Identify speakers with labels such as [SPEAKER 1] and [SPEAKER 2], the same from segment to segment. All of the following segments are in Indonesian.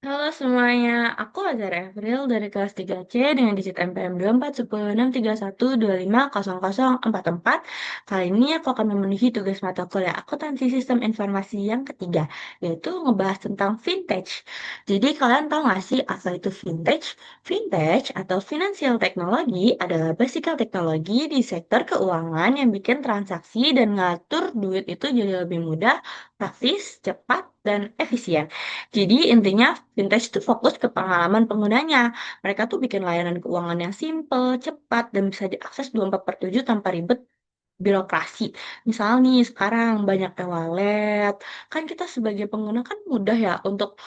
[SPEAKER 1] Halo semuanya, aku Azhar Evril dari kelas 3C dengan digit NPM 24106312500044. Kali ini aku akan memenuhi tugas mata kuliah akuntansi sistem informasi yang ketiga, yaitu ngebahas tentang vintage. Jadi kalian tahu nggak sih apa itu vintage? Vintage atau financial technology adalah basic teknologi di sektor keuangan yang bikin transaksi dan ngatur duit itu jadi lebih mudah, praktis, cepat, dan efisien. Jadi intinya Vintage itu fokus ke pengalaman penggunanya. Mereka tuh bikin layanan keuangan yang simple, cepat, dan bisa diakses 24/7 tanpa ribet birokrasi. Misal nih sekarang banyak e-wallet, kan kita sebagai pengguna kan mudah ya untuk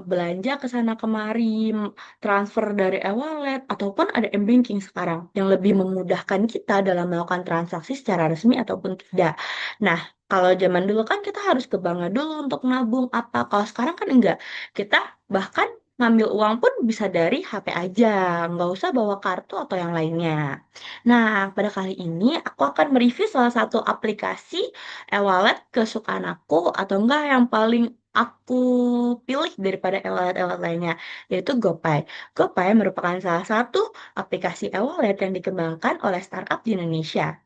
[SPEAKER 1] belanja ke sana kemari, transfer dari e-wallet, ataupun ada m-banking sekarang yang lebih memudahkan kita dalam melakukan transaksi secara resmi ataupun tidak. Nah, kalau zaman dulu kan kita harus ke bank dulu untuk nabung apa. Kalau sekarang kan enggak. Kita bahkan ngambil uang pun bisa dari HP aja, nggak usah bawa kartu atau yang lainnya. Nah, pada kali ini aku akan mereview salah satu aplikasi e-wallet kesukaan aku atau enggak yang paling aku pilih daripada e-wallet lainnya, yaitu GoPay. GoPay merupakan salah satu aplikasi e-wallet yang dikembangkan oleh startup di Indonesia.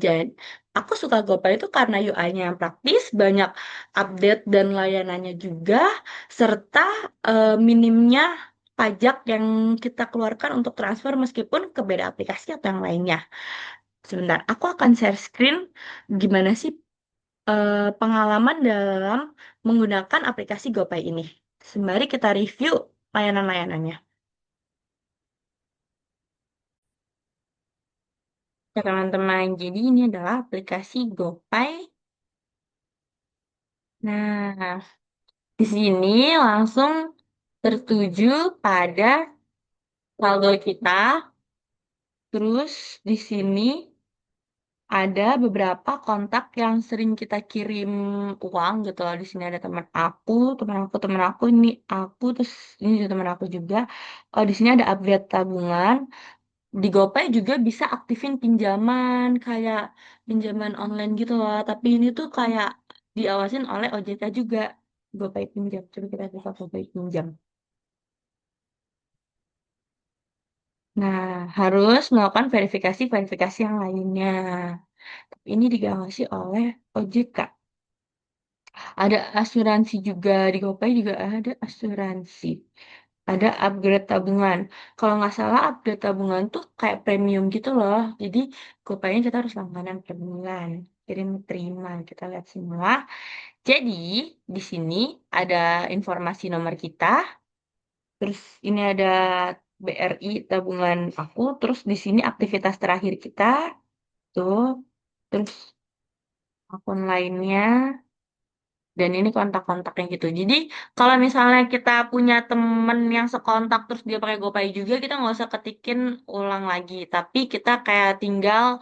[SPEAKER 1] Jadi, aku suka GoPay itu karena UI-nya yang praktis, banyak update dan layanannya juga, serta minimnya pajak yang kita keluarkan untuk transfer meskipun ke beda aplikasi atau yang lainnya. Sebentar, aku akan share screen gimana sih pengalaman dalam menggunakan aplikasi GoPay ini. Sembari kita review layanan-layanannya. Ya teman-teman, jadi ini adalah aplikasi GoPay. Nah, di sini langsung tertuju pada saldo kita. Terus di sini ada beberapa kontak yang sering kita kirim uang gitu loh. Di sini ada teman aku, ini aku, terus ini juga teman aku juga. Oh, di sini ada update tabungan. Di GoPay juga bisa aktifin pinjaman, kayak pinjaman online gitu loh. Tapi ini tuh kayak diawasin oleh OJK juga. GoPay pinjam. Coba kita buka GoPay pinjam. Nah, harus melakukan verifikasi-verifikasi yang lainnya. Tapi ini diawasi oleh OJK. Ada asuransi juga, di GoPay juga ada asuransi. Ada upgrade tabungan. Kalau nggak salah upgrade tabungan tuh kayak premium gitu loh. Jadi GoPay-nya kita harus langganan per bulan. Kirim terima, kita lihat semua. Jadi di sini ada informasi nomor kita. Terus ini ada BRI tabungan aku. Terus di sini aktivitas terakhir kita tuh. Terus akun lainnya. Dan ini kontak-kontaknya gitu. Jadi kalau misalnya kita punya temen yang sekontak terus dia pakai GoPay juga, kita nggak usah ketikin ulang lagi. Tapi kita kayak tinggal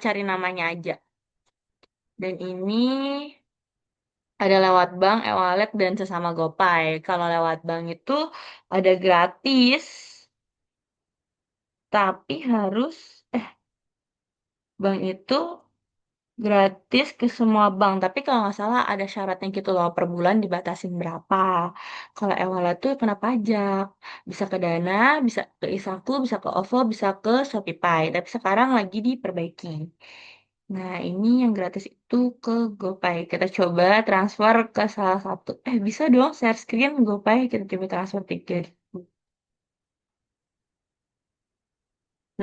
[SPEAKER 1] cari namanya aja. Dan ini ada lewat bank, e-wallet, dan sesama GoPay. Kalau lewat bank itu ada gratis, tapi harus, bank itu gratis ke semua bank, tapi kalau nggak salah ada syaratnya gitu loh, per bulan dibatasin berapa. Kalau e-wallet tuh kena pajak, bisa ke Dana, bisa ke Isaku, bisa ke OVO, bisa ke Shopee. Tapi sekarang lagi diperbaiki. Nah, ini yang gratis itu ke GoPay. Kita coba transfer ke salah satu. Bisa dong share screen GoPay, kita coba transfer 3.000.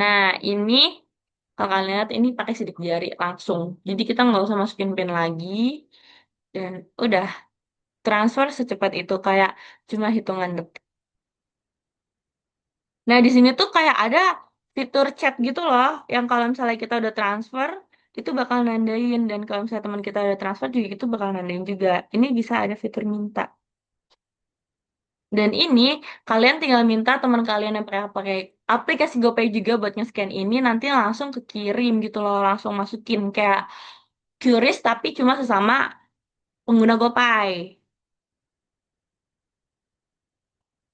[SPEAKER 1] Nah, ini kalau kalian lihat ini pakai sidik jari langsung. Jadi kita nggak usah masukin PIN lagi. Dan udah transfer secepat itu kayak cuma hitungan detik. Nah, di sini tuh kayak ada fitur chat gitu loh, yang kalau misalnya kita udah transfer, itu bakal nandain. Dan kalau misalnya teman kita udah transfer juga itu bakal nandain juga. Ini bisa ada fitur minta. Dan ini kalian tinggal minta teman kalian yang pernah pakai aplikasi GoPay juga buat nge-scan ini, nanti langsung kekirim gitu loh, langsung masukin kayak QRIS tapi cuma sesama pengguna GoPay.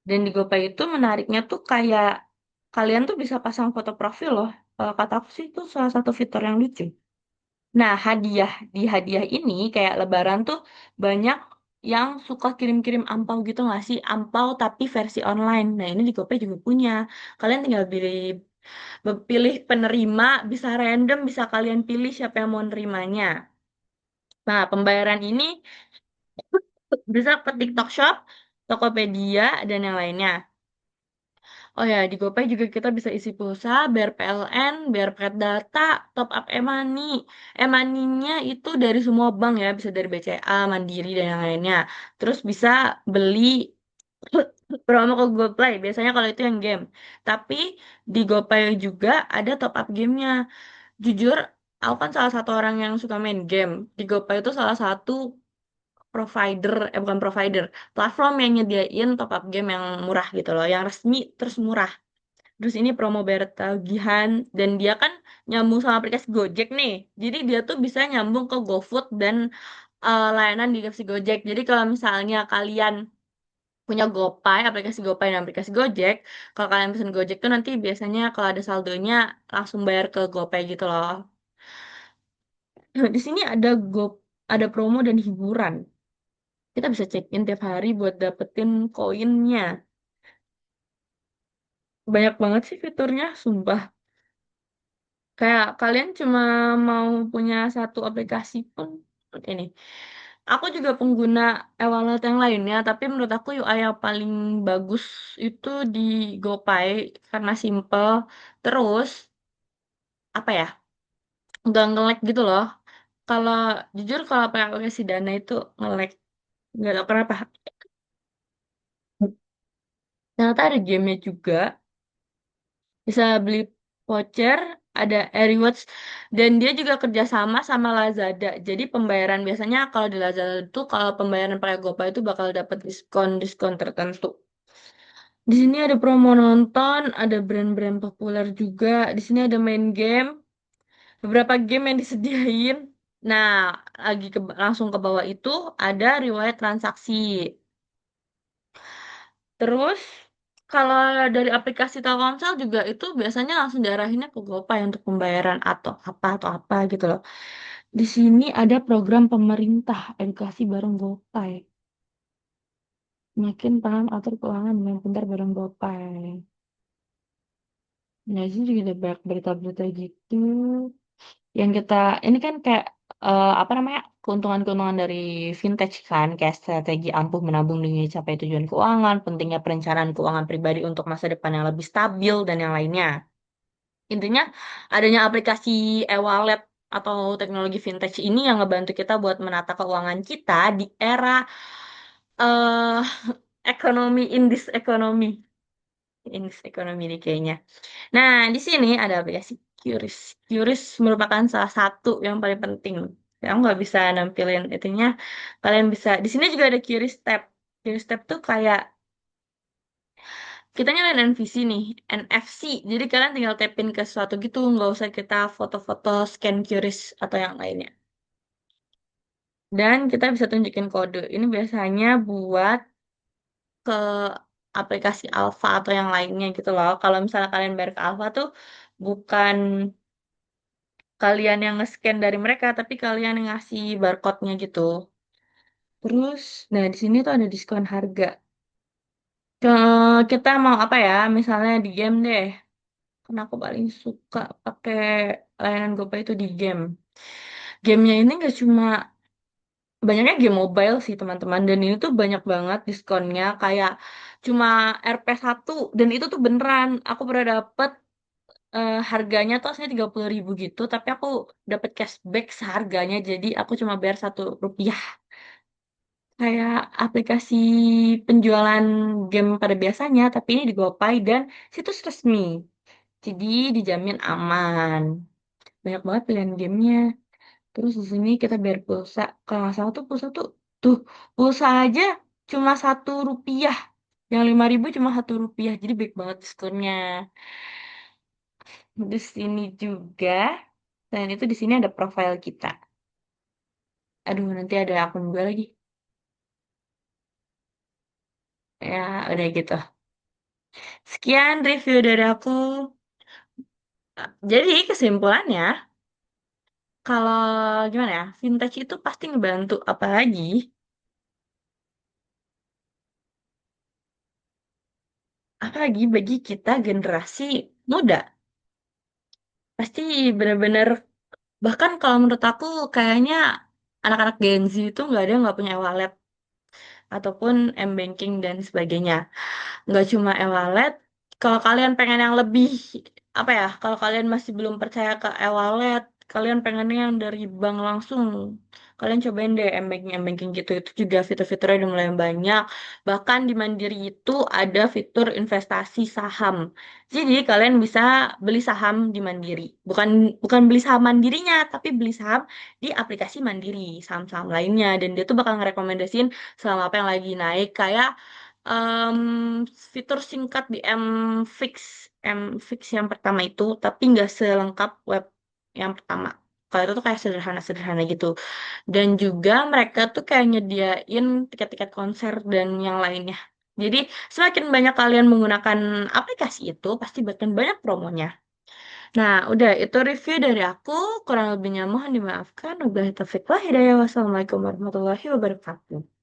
[SPEAKER 1] Dan di GoPay itu menariknya tuh kayak kalian tuh bisa pasang foto profil loh. Kata aku sih itu salah satu fitur yang lucu. Nah, di hadiah ini kayak Lebaran tuh banyak yang suka kirim-kirim ampau gitu nggak sih? Ampau tapi versi online. Nah, ini di GoPay juga punya. Kalian tinggal pilih penerima, bisa random, bisa kalian pilih siapa yang mau nerimanya. Nah, pembayaran ini bisa ke TikTok Shop, Tokopedia, dan yang lainnya. Oh ya, di GoPay juga kita bisa isi pulsa, bayar PLN, bayar paket data, top up e-money. E-money-nya itu dari semua bank ya, bisa dari BCA, Mandiri, dan yang lainnya. Terus bisa beli promo ke GoPay, biasanya kalau itu yang game. Tapi di GoPay juga ada top up gamenya. Jujur, aku kan salah satu orang yang suka main game. Di GoPay itu salah satu bukan provider, platform yang nyediain top up game yang murah gitu loh, yang resmi terus murah. Terus ini promo bayar tagihan dan dia kan nyambung sama aplikasi Gojek nih. Jadi dia tuh bisa nyambung ke GoFood dan layanan di aplikasi Gojek. Jadi kalau misalnya kalian punya GoPay, aplikasi GoPay dan aplikasi Gojek, kalau kalian pesen Gojek tuh nanti biasanya kalau ada saldonya langsung bayar ke GoPay gitu loh. Di sini ada promo dan hiburan. Kita bisa check in tiap hari buat dapetin koinnya. Banyak banget sih fiturnya, sumpah. Kayak kalian cuma mau punya satu aplikasi pun ini. Aku juga pengguna e-wallet yang lainnya, tapi menurut aku UI yang paling bagus itu di GoPay karena simple. Terus apa ya? Nggak nge-lag gitu loh. Kalau jujur kalau pakai aplikasi Dana itu nge-lag. Nggak tahu kenapa. Ternyata ada gamenya juga. Bisa beli voucher, ada rewards, dan dia juga kerjasama sama Lazada. Jadi pembayaran biasanya kalau di Lazada itu kalau pembayaran pakai GoPay itu bakal dapat diskon-diskon tertentu. Di sini ada promo nonton, ada brand-brand populer juga. Di sini ada main game, beberapa game yang disediain. Nah, langsung ke bawah itu ada riwayat transaksi. Terus kalau dari aplikasi Telkomsel juga itu biasanya langsung diarahinnya ke GoPay untuk pembayaran atau apa gitu loh. Di sini ada program pemerintah edukasi bareng GoPay. Makin paham atur keuangan dengan pintar bareng GoPay. Nah, di sini juga ada banyak berita-berita gitu. Yang kita, ini kan kayak, apa namanya, keuntungan-keuntungan dari vintage kan, kayak strategi ampuh menabung demi capai tujuan keuangan, pentingnya perencanaan keuangan pribadi untuk masa depan yang lebih stabil, dan yang lainnya. Intinya, adanya aplikasi e-wallet atau teknologi vintage ini yang ngebantu kita buat menata keuangan kita di era eh ekonomi in this economy nih kayaknya. Nah, di sini ada aplikasi QRIS. QRIS merupakan salah satu yang paling penting. Saya nggak bisa nampilin itunya. Kalian bisa. Di sini juga ada QRIS Tab. QRIS Tab tuh kayak kita nyalain NVC nih, NFC. Jadi kalian tinggal tapin ke sesuatu gitu, nggak usah kita foto-foto scan QRIS atau yang lainnya. Dan kita bisa tunjukin kode. Ini biasanya buat ke aplikasi Alfa atau yang lainnya gitu loh. Kalau misalnya kalian bayar ke Alfa tuh bukan kalian yang nge-scan dari mereka, tapi kalian yang ngasih barcode-nya gitu. Terus, nah di sini tuh ada diskon harga. Kita mau apa ya? Misalnya di game deh. Karena aku paling suka pakai layanan GoPay itu di game. Gamenya ini nggak cuma banyaknya game mobile sih teman-teman. Dan ini tuh banyak banget diskonnya. Kayak cuma RP1 dan itu tuh beneran. Aku pernah dapet harganya tuh aslinya 30.000 gitu, tapi aku dapat cashback seharganya, jadi aku cuma bayar 1 rupiah. Kayak aplikasi penjualan game pada biasanya, tapi ini di GoPay dan situs resmi. Jadi dijamin aman. Banyak banget pilihan gamenya. Terus di sini kita bayar pulsa. Kalau nggak salah tuh tuh pulsa aja cuma 1 rupiah. Yang 5.000 cuma 1 rupiah. Jadi baik banget diskonnya. Di sini juga. Selain itu di sini ada profile kita. Aduh, nanti ada akun gue lagi. Ya, udah gitu. Sekian review dari aku. Jadi kesimpulannya, Kalau gimana ya, vintage itu pasti ngebantu apalagi bagi kita generasi muda. Pasti bener-bener, bahkan kalau menurut aku kayaknya anak-anak Gen Z itu nggak ada yang nggak punya wallet ataupun m-banking dan sebagainya. Nggak cuma e-wallet, kalau kalian pengen yang lebih, apa ya, kalau kalian masih belum percaya ke e-wallet, kalian pengen yang dari bank langsung, kalian cobain deh m-banking gitu. Itu juga fitur-fiturnya udah mulai banyak. Bahkan di Mandiri itu ada fitur investasi saham. Jadi kalian bisa beli saham di Mandiri. Bukan bukan beli saham mandirinya, tapi beli saham di aplikasi Mandiri, saham-saham lainnya. Dan dia tuh bakal ngerekomendasiin saham apa yang lagi naik, kayak em, fitur singkat di Mfix, Mfix yang pertama itu, tapi nggak selengkap web yang pertama. Kalau itu tuh kayak sederhana-sederhana gitu. Dan juga mereka tuh kayak nyediain tiket-tiket konser dan yang lainnya. Jadi semakin banyak kalian menggunakan aplikasi itu, pasti makin banyak promonya. Nah, udah itu review dari aku. Kurang lebihnya mohon dimaafkan. Wabillahi taufiq wal hidayah. Wassalamualaikum warahmatullahi wabarakatuh.